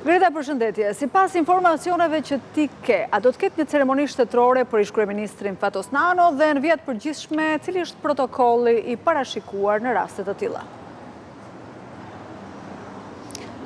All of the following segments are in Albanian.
Greta, përshëndetje. Sipas informacioneve që ti ke, a do të ketë një ceremoni shtetërore për ish-kryeministrin Fatos Nano dhe në vijat përgjithshme, cili është protokolli i parashikuar në raste të tilla?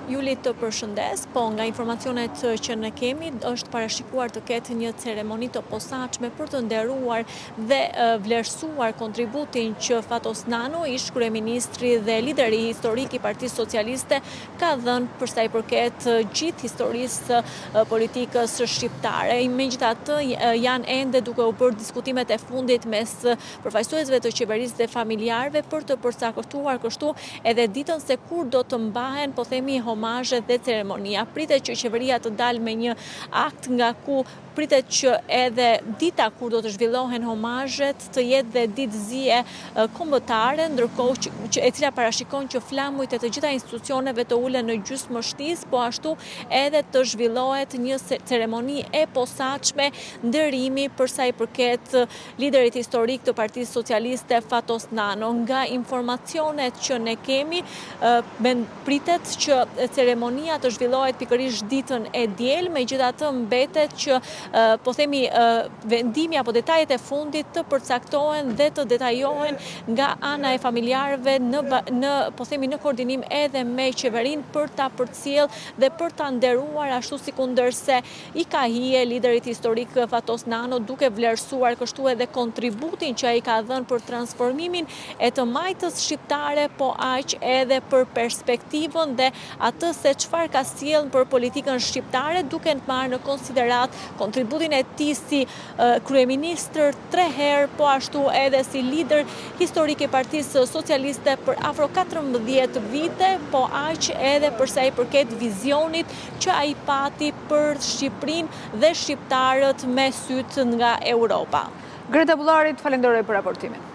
Juli, të përshëndes, po nga informacionet që ne kemi, është parashikuar të ketë një ceremoni të posaçme për të nderuar dhe vlerësuar kontributin që Fatos Nano, ish-kryeministri dhe lideri historik i Partisë Socialiste, ka dhënë për sa i përket gjithë historisë politikës shqiptare. Megjithatë, janë ende duke u bërë diskutimet e fundit mes përfaqësuesve të qeverisë dhe familjarëve për të përcaktuar kështu edhe ditën se kur do të mbahen, po themi, homazhe dhe ceremonia. Pritet që qeveria të dalë me një akt nga ku pritet që edhe dita kur do të zhvillohen homazhet të jetë dhe ditëzie kombëtare, ndërkohë që e cila parashikon që flamujt e të gjitha institucioneve të ulen në gjysmështisë, po ashtu edhe të zhvillohet një ceremoni e posaçme nderimi për sa i përket liderit historik të Partisë Socialiste Fatos Nano. Nga informacionet që ne kemi, pritet që ceremonia të zhvillohet pikërisht ditën e diel, megjithatë mbetet që po themi vendimi apo detajet e fundit të përcaktohen dhe të detajohen nga ana e familjarëve po themi në koordinim edhe me qeverinë për ta përcjell dhe për ta nderuar ashtu sikundërse i ka hije liderit historik Fatos Nano, duke vlerësuar kështu edhe kontributin që ai ka dhënë për transformimin e të majtës shqiptare, po aq edhe për perspektivën dhe atë se çfarë ka sjellë për politikën shqiptare, duke marrë në konsiderat kontributin e tij si kryeministër 3 herë, po ashtu edhe si lider historik i Partisë Socialiste për afro 14 vite, po aq edhe për sa i përket vizionit që ai pati për Shqipërinë dhe shqiptarët me syt nga Europa. Greta Bullarit, falenderoj për raportimin.